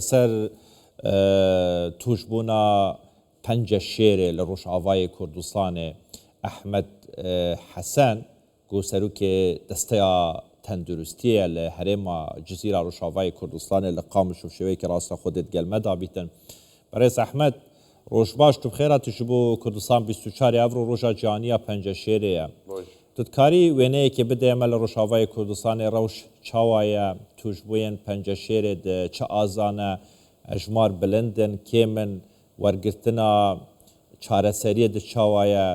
سر توشبونا پنج شیر لروشاوای کردستان احمد حسن گوسرو که دستیا تندرستیه لحرم جزیره روشاوای کردستان لقام شوشوی که راست خودت گلمه دابیتن برای احمد روش باش تو بخیرات شبو کردستان 24 افرو روشا جانیا پنج شیره تدکاری وینه که بده عمل روشاوای کردستان روش چاوایا توشبوین پنج شیره ده چه آزانه اجمار بلندن کیمن ورگرتنا چارەسەریە دچاوایە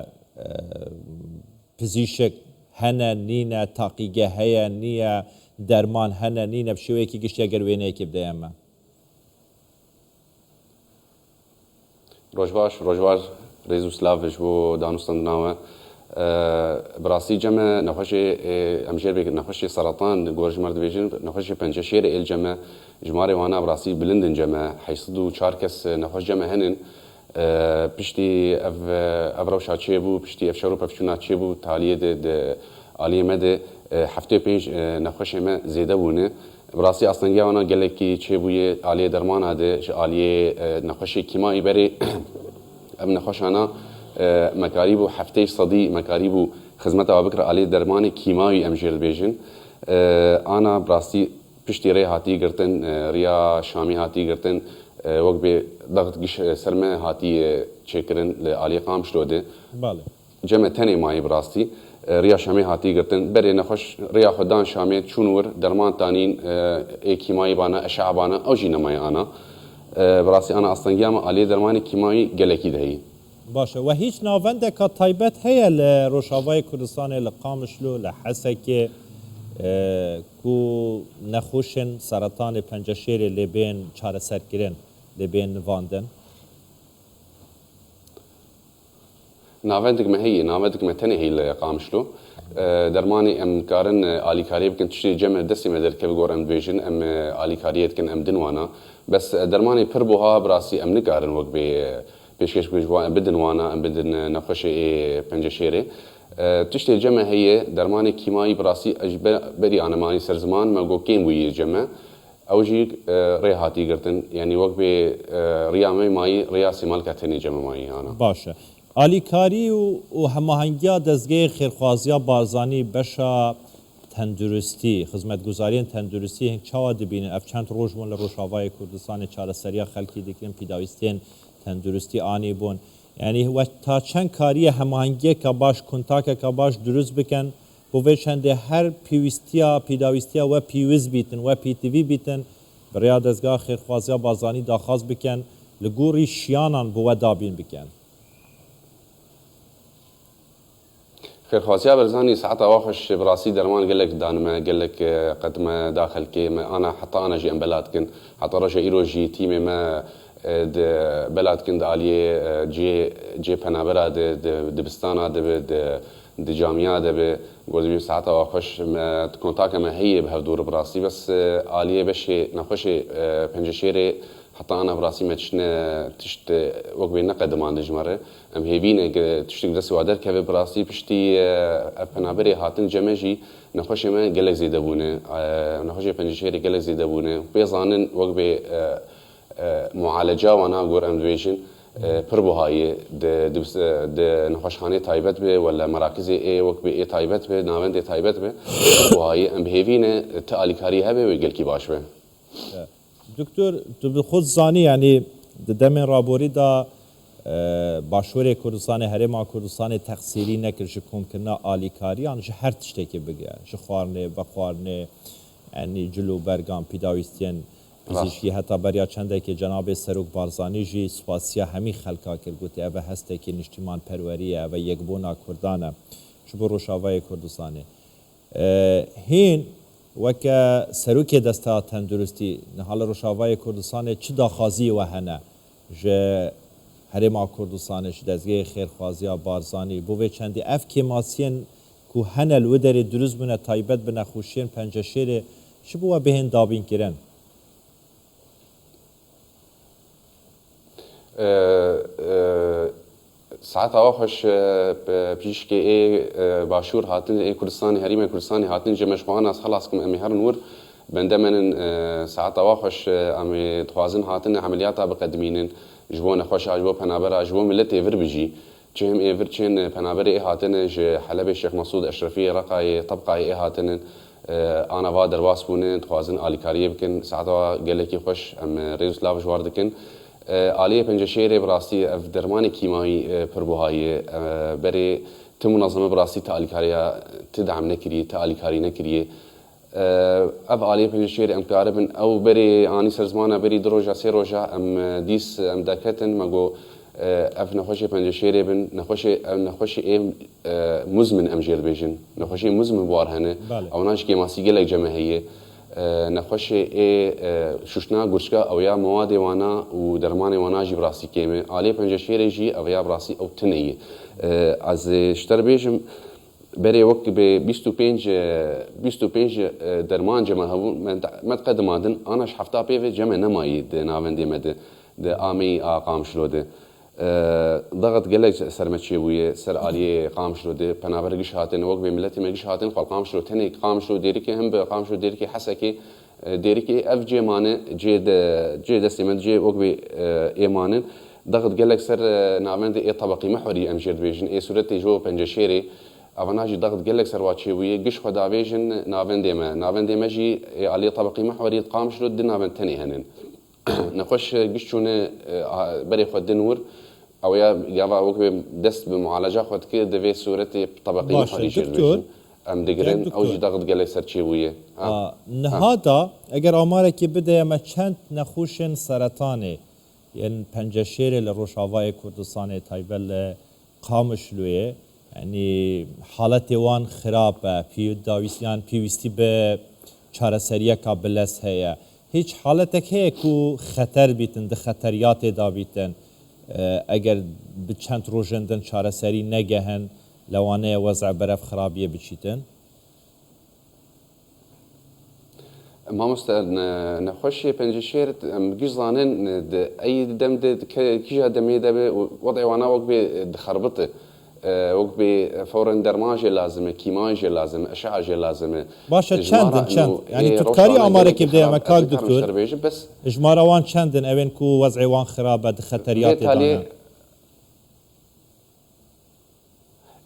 پزیشک هەنە نینە تاقیگە هەیە نییە دەرمان هەنە نینە بشێوەیەکی گشتە گەر وێنەیەکی بدەیەمە ڕۆژ باش ڕێز و سلااوش بۆ دانوستاندناوە بڕاستی جەمە نەخۆشی ئەمژێر بێت نەخۆشی سەرەتان گۆژمەر دەبێژن نەخۆشی پەنجە شێرە ئێل جەمە ژمارە وانە بڕاستی بلندن جەمە 84 کەس نەخۆش جەمە هەنن پشتی ئەو ڕەوشا چێ بوو پشتی ئەف شەڕ و پەفچوونا چێ بوو تالیە ئالیەمە دێ هەفتەی پێنج نەخۆشێمە زێدە بوونە بڕاستی ئاستەنگیاوانە گەلێکی چێ بوویە ئالیە دەرمانە دێ ئالیێ نەخۆشی کیمایی بەرێ ئەم نەخۆشانە مەکاری بوو هەفتەی سەدی مەکاری بوو خزمەتەوە بکرە ئالیە دەرمانی کیماوی ئەمژێر بێژن ئانا بڕاستی پشتی ڕێ هاتی گرتن ڕیا شامی هاتی گرتن وەک بێ دەغت گشت سەرمە هاتی چێکردن لە ئالیە قامشلۆ دێ جەمە تەنێ مایی بڕاستی ڕیا شامی هاتی گرتن بەرێ نەخۆش ڕیا خۆدان شامێت چون ور دەرمانتانین ئێ کیمایی بانە ئەشعبانە ئەو ژی نەمای ئانا بڕاستی ئانا ئاستەنگیامە ئالیە دەرمانی کیمایی گەلێکی دەهی باشه و هیچ ناوەندێکە تایبەت هەیە لە ڕۆژاوای کوردستانی لە قامشلۆ لە حەسەکێ کو نەخۆشن سەرەتانی پەنجە شێرێ لێبێن چارەسەرکردن لێبێن نواندن ناوەندێکمە هەیە ناوەندێکمە تەنێ هەیە لە قامشلۆ دەرمانی ئەم کارن ئالیکاری بکەن تشتی جەمە دەستیمە دەرکە بگۆڕ ئەم دوێژن ئەم ئالیکاریە بکەن ئەم دنوانە بەس دەرمانی پڕ بووها بڕاستی ئەم نکارن وەک بێ پێشکەش بدن وانە ئەم بدن نەخۆشی پەنجە شێرێ تشتێ جەمە هەیە دەرمانی کیمایی بڕاستی بەری ئانەمانی سەرزمان مەگۆکێن بوویە جەمە ئەوژی ڕێ هاتی گرتن یعنی وەک بێ ڕیامەی مایی ڕیاسی مالکە تەنێ جەمە مایی هانە باشە ئالیکاری و هەماهەنگیا دەستگەی خێرخوازیە بارزانی بەشە تەندروستی خزمەتگوزاریان تەندروستی هەنگ چاوا دەبینن ئەف چەند ڕۆژ بوون لە ڕۆژاوای کوردستانی چارەسەریە خەڵکی دەکرێن پیداویستێن تەندروستی ئانی بوون یعنی تا چەند کاریە هەماهەنگیەکە باش کۆنتاکێکە باش دروست بکەن بۆ vê çendê her pîwîstiya pîdawistiya we pîwiz bîtin we PTV bîtin bi rêya dezgeha xêrxwaziya barzanî daxwaz bikin li gorî şiyanan bi we dabîn bikin خێرخوازیە بەرزانی سعتا واخش بڕاستی دەرمان gelek danime gelek qedime daxelkê me ana heta ana jî em beladkin heta reja îro jî tîmê me beladkin di aliyê cê penabera dibistana dibe di camiya dibe gordibî saeta wa xweş kontakê me heye bi hevdûr birastî bes aliyê beşê nexweşê penceşêrê heta ana birastî me tişne tişt wek bê neqediman dijmare em hêvîne tiştek destê wa derkeve birastî piştî ev penaberê hatin ceme jî nexweşê me gelek zêde bûne nexweşê penceşêrê gelek zêde bûne pê zanin wek bê معالجه وانا گور ام دویژن پر بوهایی د نخوشخانه تایبت به ولا مراکز ای وک به ای تایبت به ناوند تایبت به بوهایی ام بهوینه تعالیکاری هبه و گلکی باش به دکتر تو به خود زانی یعنی دم رابوری دا باشور کردستان هرم کردستان تقصیری نکرد کم کنه آلیکاری آن هر تشتکی بگه خارنه بخارنه یعنی جلو برگام پیداویستین پزیشکی حتی بریا چنده که جناب سروک بارزانی جی سپاسیا همی خلقا کرد گوتی اوه هسته که نشتیمان پروریه اوه یکبونا کردانه چو بو روشاوای کردستانه هین وکه سروک دسته تندرستی نحال روشاوای کردستانه چه داخازی و هنه جه هرما کردستانه چه دزگه خیرخوازی بارزانی بوه چنده اف که ماسین که هنه الودر دروز بونه تایبت بونه خوشین پنجه شیره چه بوه بهین دابین کرن؟ ساعت آخرش پیش که ای باشور هاتن ای کردستانی هریم کردستانی هاتن جمعش خوان از خلاص کم امی هر نور بندمن ساعات واخش ام تخوازن هاتن عمليات بقدمين جبون خوش اجبو پنابر اجبو ملت ايفر بيجي چهم ايفر چين پنابر اي هاتن ج حلب الشيخ مسعود اشرفي رقاي طبقه اي هاتن انا با درواس بون تخوازن اليكاريه بكن ساعات قالكي خوش ام ريز لاف جواردكن آلیه پنجشیری براستی اف درمانی کیمایی پربوهایی بری تمنظمه براستی تالیکاریا تدعم نکریه تالیکاری نکریه اف آلیه پنجشیری ام کاربن او بری آنی سرزمانه بری دروجا سی روجا ام دیس ام دکتن مگو اف نخوشی پنجشیری بن نخوشی ای مزمن ام جیر بیجن نخوشی مزمن بارهنه او ناش که ماسیگه لک جمعیه نخوش شوشنا گرشکا او یا مواد وانا و درمان وانا جی براسی کیمه آلی پنجشیر جی او یا براسی او تنیه از شتر بیجم بری وقت به 25 درمان جمع هبون مد قدم آدن آنش هفته پیوه جمع نمایی ده ناوندی مده ده آمی آقام شلوده ضغط قلق سرمتشي بويه سر آلية قامشلو دي بنابرقش هاتن وقت بملتي مقش هاتن قال قامشلو تني قامشلو ديريكي هم بقامشلو ديريكي حسكي ديريكي اف جي مانه جي دستمد جي وقت ايمانن ضغط قلق سر ناوند اي طبقي محوري امجير بيجن اي صورتي جو بنجشيري افناجي ضغط قلق سر واتشي بويه قش خدا بيجن ناوند ما جي آلية طبقي محوري قامشلو دي ناوند تني هنن نخش قشونه بري خد نور او يا وقت دست بمعالجه خد كده دفي صورتي طبقي محوري دكتور ام دقرن او جي ضغط قلق سرچي ويه نهادا اگر آمارکی بده ما چند نخوشن سرطانه یعنی پنجشیر لروشاوای کردستان تایبل قامشلویه یعنی حالت وان خرابه پیوستی به چارەسەریە کا بلس هەیە هیچ حالەتێک هەیە و خەتەر بیتن دە خەتەریاتێ دا بیتن ئەگەر چەند ڕۆژێندن چارەسەری نەگەهن لەوانەیە وەزع بەرەف خراپیە بچیتن مامۆستا نەخۆشیە پەنجشێرت گشت زانن ئەی دەم کیژە دەمێ دەبێ وەضعی وانە وەک بێ دخربطه وەک بێ فورن دەرماژێ لازمە کیماژێ لازمە ئەشعاژێ لازمە باشە چەندن چەند ینی توتکاری ئامارێکی بدەیەمە کاک دکتۆر ژمارەوان چەندن ئەوێن و وەزعی وان خراپە خەتەریاتێ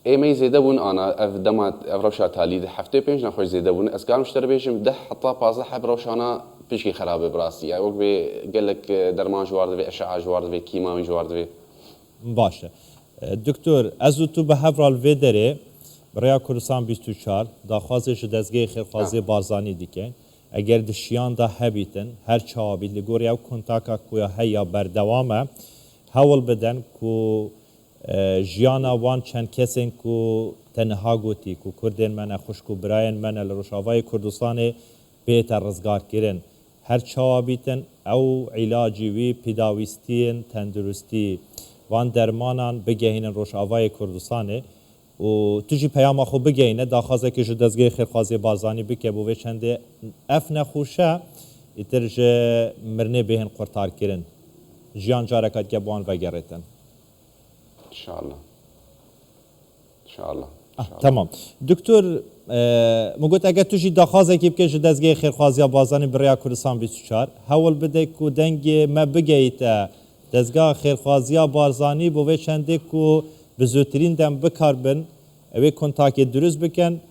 ئێمەی زێدە بوون ئانا ئەف دەمات ئەف ڕەوشا تالی هەفتەی پێنج نەخۆش زێدە بوون ئەسکارم شتەر بێژم ده حتا پازە حەب ڕەوشانە پشکی خراپە بڕاستی وەک بێ گەلک دەرمان ژوار دەبێ ئەشعا ژوار دەبێ کیماوی ژوار دەبێ باشە دکتۆر ئەز و تو بە هەڤڕال vê derê Birêya Kurdistan 24 daxwazê ji dezgehê xêrxwazê barzanî dikin eger di şiyan da hebîtin her çawabî li gorî ew kontaka ku ya heya berdewam e hewl bidin ku jiyana wan çend kesên ku te niha gotî ku Kurdên me ne xuşk û birayên me ne li Rojavayê Kurdistanê bête rizgarkirin her çawabîtin ew îlacî wî pîdawîstiyên tendurustî van dermanan bigehînin Rojavayê Kurdistanê û tu jî peyama xwe bigehîne daxwazekê ji dezgehê xêrxwazê barzanî bike bo vê çendê ev nexweşe îtir ji mirinê bêhên qurtarkirin jiyan careka dike bi wan vegerêtin İnşallah. Tamam. Doktor min got eger tu jî daxwazekê bike ji dezgehê xêrxwaziya barzanî Birêya Kurdistan 24 hewl bide ku dengê me bigehîte dezgaha xêrxwaziya barzanî bo vê çendê ku bi zûtirîn dem bikarbin evê kontakê durust bikin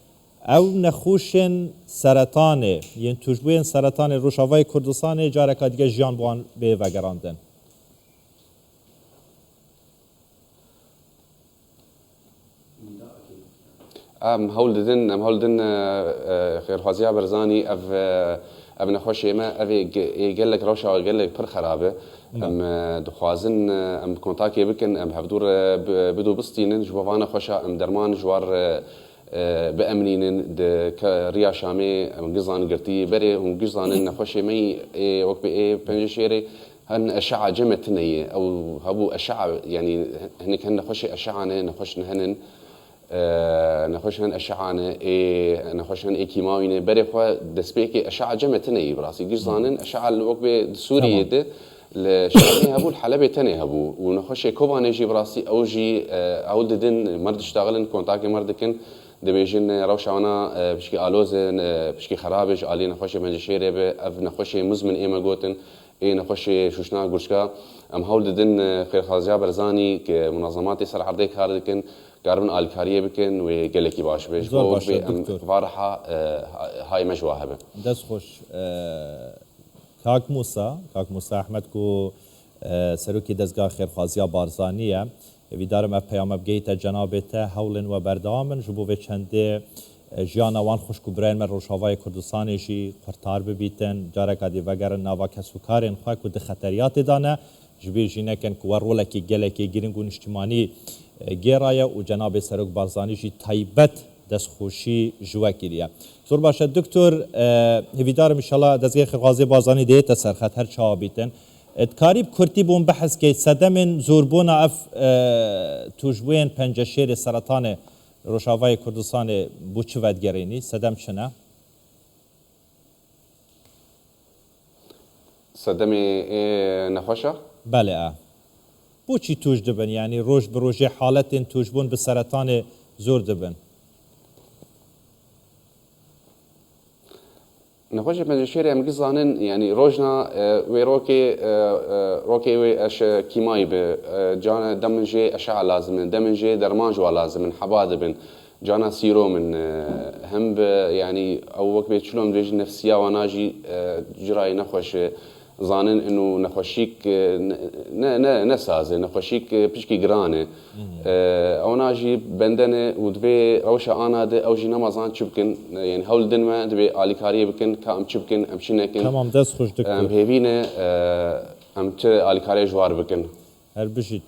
ew nexweşên seretanê yên tûjbûyên seretanê Rojavayê Kurdistanê careka dige jiyan bi wan bê vegerandin ام هولدن خيرخوازيا برزاني اف نخوشي ما افي قال لك روشا قال لك بر خرابه ام دخوازن ام كونتاكي بكن ام هفدور بدو بسطين جوفانا خوشا ام درمان جوار بامنين د ريا شامي ام قزان قرتي بري هم قزان نخوشي مي وقت اي بنجشيري هن اشعه جمتنيه او هبو اشعه يعني هنيك هن نخوشي اشعه نخوش هنن نخوش هن اشعانه نخوش هن كيماوينه بري خو دسبيكي اشعه جمتني براسي جيش زانن اشعه الوقت بسوريا ده الشامي هبو الحلبي تاني هبو ونخوش كوباني جي براسي او جي او ددن مرد اشتغلن كونتاكي مردكن دبیجن روشانا بشکی آلوزن بشکی خرابش علی نخوشی منجشیره به اف نخوشی مزمن ایما گوتن ای نخوشی شوشنا گوشکا ام هول ددن خیرخوازیا برزانی که منظماتی سر عرضه کار دکن قاربن آلکاریه بکن و گلکی باش بیش زۆر باشە دکتۆر. وارحة هاي مجواهبه دەست خۆش کاک موسا ئەحمەد و سەرۆکی دەستگا خێرخوازیە بارزانیە ویدارم ئە پەیامە بگەیتە جەنابێتە هەوڵن و بەردەوامن ji bo vê çendê jiyana wan xweş û birayên me Rojavayê Kurdistanê jî xurtar bibîtin careka dî vegerin nava kesûkarên xwe ku di xeteriyatê de ne ji bê jînekên ku we rolekê gelekê giring û niştimanî gêraye û cenabê Serok Barzanî jî taybet destxoşî ji we kiriye. Zor baş e Doktor hevîdarim inşallah dezgehê Xêrxwazê Barzanî dihête serxet her çawa bîtin. Karîb Kurtî bûn behezkê sedemên zorbûna ev tûjbûyên penceşêrê seratanê Rojavayê Kurdistanê bû çi vedgerênî? Sedem çi ne? صدمي نخوشة Bele e. Bûçî tûj dibin yanî roj bi rojê haletên tûjbûn bi seratanê zor dibin. نخوش بنجشيري ام قزانن يعني روجنا ويروكي روكي وي اش كيماي ب جانا دمنجي اشعه لازم دمنجي درمان جو لازم حباد بن جانا سيرو من هم يعني او وقت بيتشلون بيج نفسيه وناجي جراي نخوش زانن انه نخوشيك نسازه نخوشيك بشكي جرانه او ناجي بندنه ودبي روشه انا ده او جي نمازان تشبكن يعني هول دن ما دبي اليكاريه بكن كام تشبكن امشينكن Tamam dest xoş diktor. ام هيفينه ام ت اليكاريه جوار بكن Her bijît.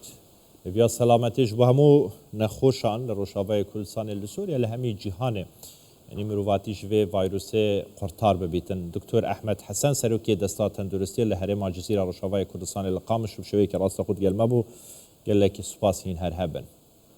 Vya selametê ji bo hemû nexweşan li Rojavayê Kurdistanê li Sûriye li hemî cîhanê yanî mirovatî ji vê vayrosê xurtar bibîtin. Doktor Ehmed Hesen serokê desta tenduristiyê li herêma Cizîra Rojavayê Kurdistanê li Qamiş û bi şewekî rastexût gelme bû gelekî spas hîn her hebin.